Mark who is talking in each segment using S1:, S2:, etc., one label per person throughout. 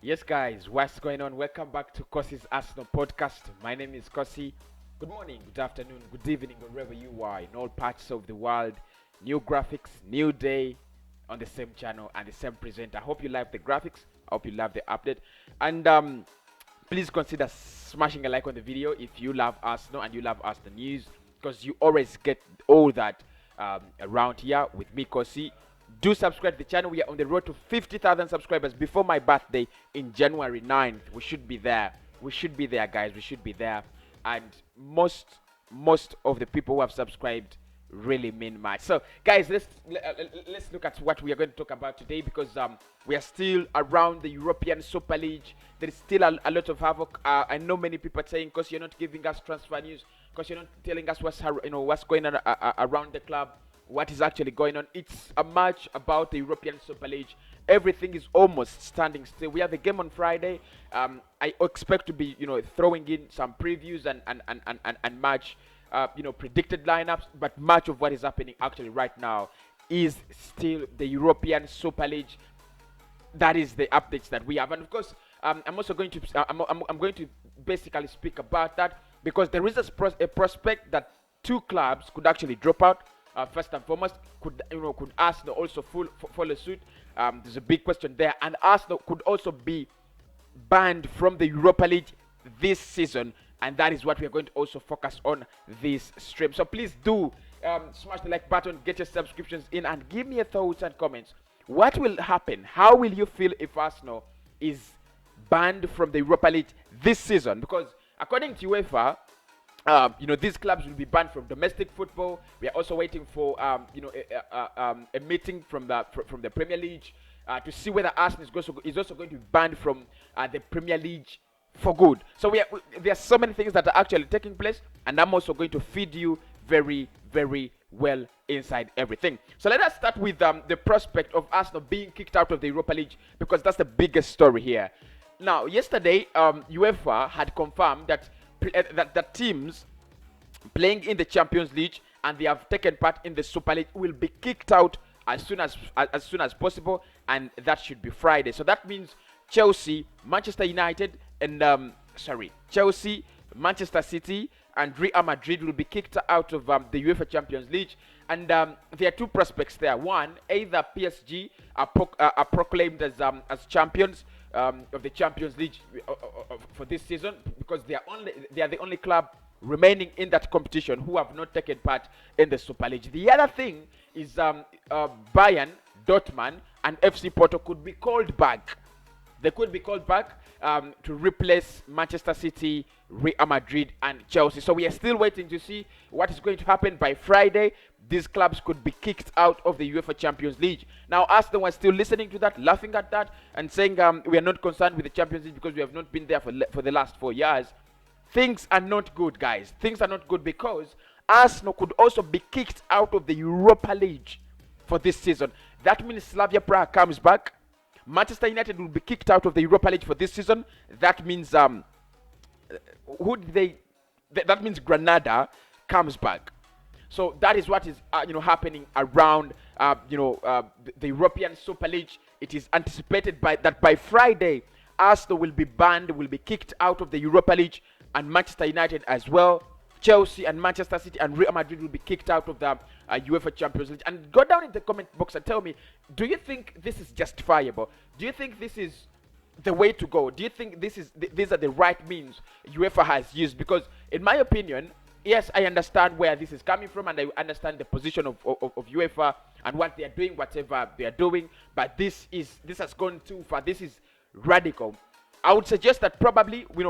S1: Yes, guys, what's going on? Welcome back to Kosi's Arsenal podcast. My name is Kosi. Good morning, good afternoon, good evening, wherever you are in all parts of the world. New graphics, new day on the same channel and the same presenter. I hope you like the graphics. I hope you love the update. And please consider smashing a like on the video if you love Arsenal and you love Arsenal news, because you always get all that around here with me, Kosi. Do subscribe to the channel. We are on the road to 50,000 subscribers before my birthday in January 9th. We should be there. We should be there, guys. We should be there. And most of the people who have subscribed really mean much. So, guys, let's look at what we are going to talk about today, because we are still around the European Super League. There is still a lot of havoc. I know many people are saying, because you're not giving us transfer news, because you're not telling us what's going on around the club, what is actually going on. It's a match about the European Super League. Everything is almost standing still. We have a game on Friday. I expect to be, throwing in some previews and match, predicted lineups. But much of what is happening actually right now is still the European Super League. That is the updates that we have, and of course, I'm also going to I'm going to basically speak about that, because there is a prospect that two clubs could actually drop out. First and foremost, could Arsenal also follow suit? There's a big question there, and Arsenal could also be banned from the Europa League this season, and that is what we are going to also focus on this stream. So please do smash the like button, get your subscriptions in, and give me your thoughts and comments. What will happen? How will you feel if Arsenal is banned from the Europa League this season? Because according to UEFA, these clubs will be banned from domestic football. We are also waiting for, a meeting from the Premier League to see whether Arsenal is also going to be banned from the Premier League for good. So there are so many things that are actually taking place, and I'm also going to feed you very, very well inside everything. So let us start with the prospect of Arsenal being kicked out of the Europa League, because that's the biggest story here. Now, yesterday, UEFA had confirmed that teams playing in the Champions League and they have taken part in the Super League will be kicked out as soon as possible, and that should be Friday. So that means Chelsea, Manchester United, and Chelsea, Manchester City, and Real Madrid will be kicked out of the UEFA Champions League. And there are two prospects there. One, either PSG are proclaimed as champions of the Champions League for this season, because they are the only club remaining in that competition who have not taken part in the Super League. The other thing is Bayern, Dortmund, and FC Porto could be called back. They could be called back to replace Manchester City, Real Madrid, and Chelsea. So we are still waiting to see what is going to happen by Friday. These clubs could be kicked out of the UEFA Champions League. Now, Arsenal was still listening to that, laughing at that, and saying we are not concerned with the Champions League because we have not been there for the last 4 years. Things are not good, guys. Things are not good, because Arsenal could also be kicked out of the Europa League for this season. That means Slavia Prague comes back. Manchester United will be kicked out of the Europa League for this season. That means that means Granada comes back. So that is what is happening around the European Super League. It is anticipated that by Friday, Arsenal will be banned, will be kicked out of the Europa League, and Manchester United as well. Chelsea and Manchester City and Real Madrid will be kicked out of the UEFA Champions League. And go down in the comment box and tell me, do you think this is justifiable? Do you think this is the way to go? Do you think these are the right means UEFA has used? Because in my opinion, yes, I understand where this is coming from, and I understand the position of UEFA and what they are doing, whatever they are doing. But this has gone too far. This is radical. I would suggest that probably we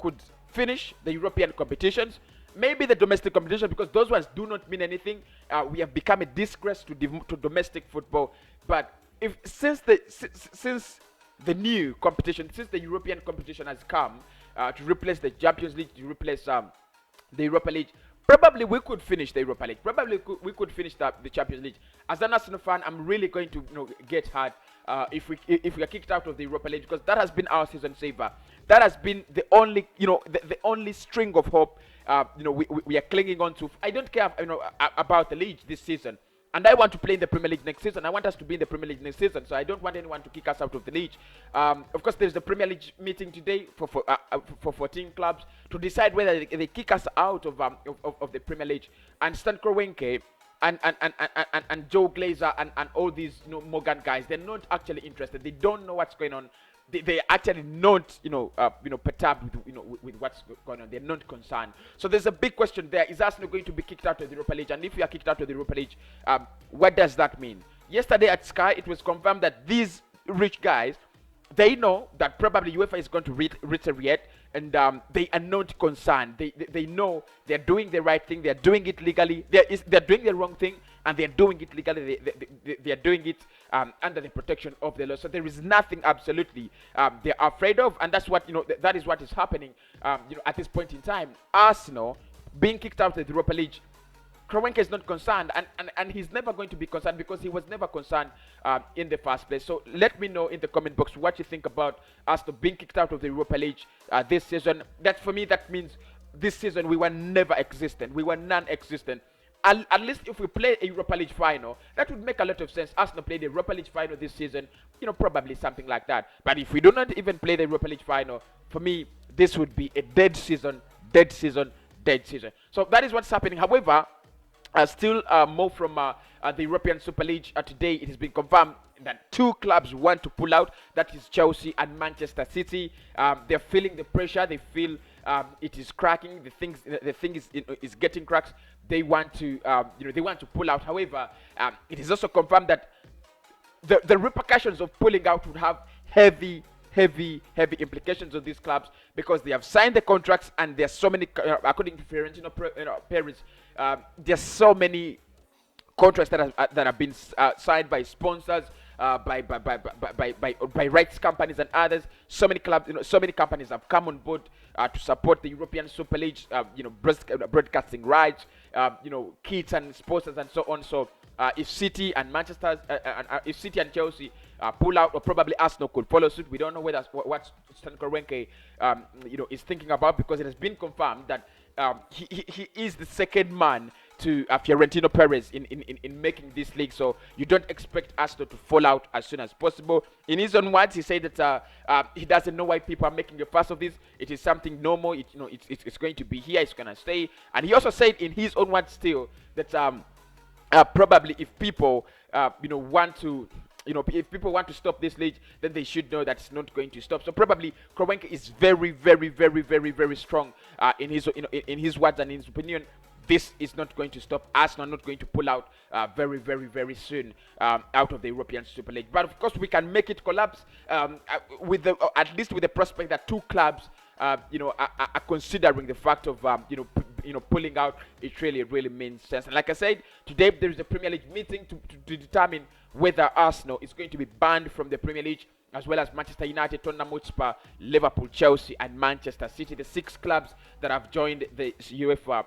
S1: could finish the European competitions, maybe the domestic competition, because those ones do not mean anything. We have become a disgrace to domestic football. But since the new competition, since the European competition has come to replace the Champions League, to replace the Europa League, probably we could finish the Europa League. Probably we could finish the Champions League. As an Arsenal fan, I'm really going to get hurt if we are kicked out of the Europa League, because that has been our season saver. That has been the only the only string of hope we are clinging on to. I don't care about the league this season. And I want to play in the Premier League next season. I want us to be in the Premier League next season. So I don't want anyone to kick us out of the league. Of course, there's the Premier League meeting today for 14 clubs to decide whether they kick us out of the Premier League. And Stan Kroenke and Joe Glazer and all these Morgan guys, they're not actually interested. They don't know what's going on. They actually not perturbed with what's going on. They're not concerned. So there's a big question there. Is Arsenal going to be kicked out of the Europa League? And if you are kicked out of the Europa League, what does that mean? Yesterday at Sky, it was confirmed that these rich guys, they know that probably UEFA is going to reiterate, and they are not concerned. They know they're doing the right thing. They're doing it legally. They're doing the wrong thing, and they're doing it legally. They're doing it under the protection of the law. So there is nothing absolutely they're afraid of, and that's what that is what is happening. At this point in time, Arsenal being kicked out of the Europa League. Kroenke is not concerned, and he's never going to be concerned because he was never concerned in the first place. So let me know in the comment box what you think about Arsenal being kicked out of the Europa League this season. That for me, that means this season we were never existent. We were non-existent. At least if we play a Europa League final, that would make a lot of sense. Arsenal played the Europa League final this season, probably something like that. But if we do not even play the Europa League final, for me, this would be a dead season. So that is what's happening. However, still more from the European Super League. Today it has been confirmed that two clubs want to pull out. That is Chelsea and Manchester City. They're feeling the pressure. They feel it is cracking. The thing is getting cracks. They want to they want to pull out. However, it is also confirmed that the repercussions of pulling out would have heavy implications on these clubs because they have signed the contracts, and there's so many according to Fiorentino Perez, there's so many contracts that have been signed by sponsors, by rights companies and others. So many clubs, so many companies have come on board to support the European Super League, broadcasting rights, kits and sponsors and so on. So if City and Manchester, if City and Chelsea pull out, or probably Arsenal could follow suit. We don't know what Stan Kroenke is thinking about, because it has been confirmed that he is the second man to Fiorentino Perez in making this league. So you don't expect Arsenal to fall out as soon as possible. In his own words, he said that he doesn't know why people are making a fuss of this. It is something normal. It's going to be here. It's going to stay. And he also said in his own words still that probably if people want to if people want to stop this league, then they should know that it's not going to stop. So probably Kroenke is very strong in his words and in his opinion. This is not going to stop. Arsenal not going to pull out very soon out of the European Super League. But of course, we can make it collapse with at least with the prospect that two clubs are considering the fact of pulling out. It really means sense. And like I said, today there is a Premier League meeting to determine whether Arsenal is going to be banned from the Premier League, as well as Manchester United, Tottenham Hotspur, Liverpool, Chelsea, and Manchester City, the 6 clubs that have joined the UEFA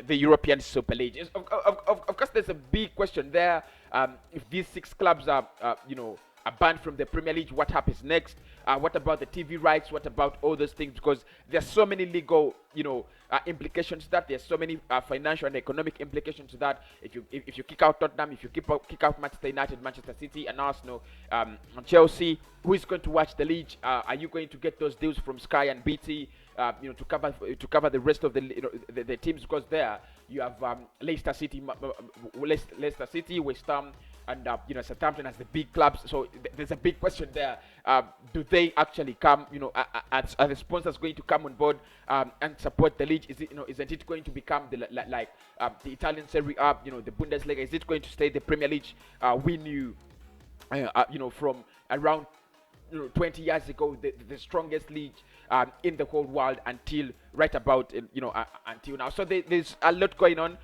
S1: the European Super League. Of course, there's a big question there. If these 6 clubs are banned from the Premier League, what happens next? What about the TV rights? What about all those things? Because there's so many legal, implications to that. There's so many financial and economic implications to that. If you kick out Tottenham, if you kick out Manchester United, Manchester City, and Arsenal, and Chelsea, who is going to watch the league? Are you going to get those deals from Sky and BT? To cover the rest of the teams, because there you have Leicester City, West Ham, and Southampton as the big clubs. So there's a big question there. Do they actually come? Are the sponsors going to come on board and support the league? Isn't it going to become the Italian Serie A? The Bundesliga? Is it going to stay the Premier League we knew? From around 20 years ago, the strongest league in the whole world until right about until now. So there's a lot going on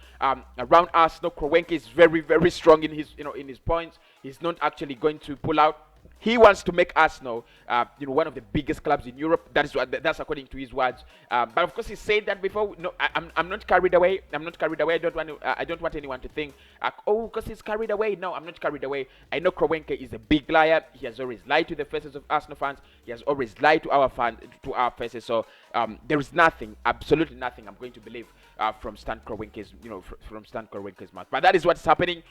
S1: around Arsenal. Kroenke is very strong in his in his points. He's not actually going to pull out. He wants to make Arsenal, one of the biggest clubs in Europe. That's according to his words. But of course, he said that before. No, I'm not carried away. I'm not carried away. I don't want anyone to think, because he's carried away. No, I'm not carried away. I know Kroenke is a big liar. He has always lied to the faces of Arsenal fans. He has always lied to our fans, to our faces. So there is nothing, absolutely nothing, I'm going to believe from Stan Kroenke's, from Stan Kroenke's mouth. But that is what's happening.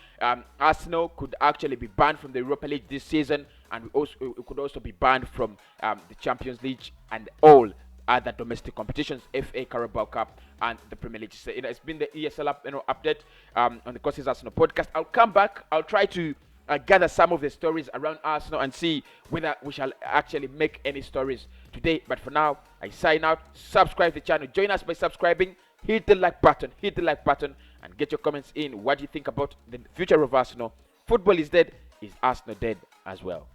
S1: Arsenal could actually be banned from the Europa League this season, and we could also be banned from the Champions League and all other domestic competitions, FA, Carabao Cup, and the Premier League. So, it's been the ESL update on the Courses Arsenal podcast. I'll come back. I'll try to gather some of the stories around Arsenal and see whether we shall actually make any stories today. But for now, I sign out. Subscribe to the channel. Join us by subscribing. Hit the like button. And get your comments in. What do you think about the future of Arsenal? Football is dead. Is Arsenal dead as well?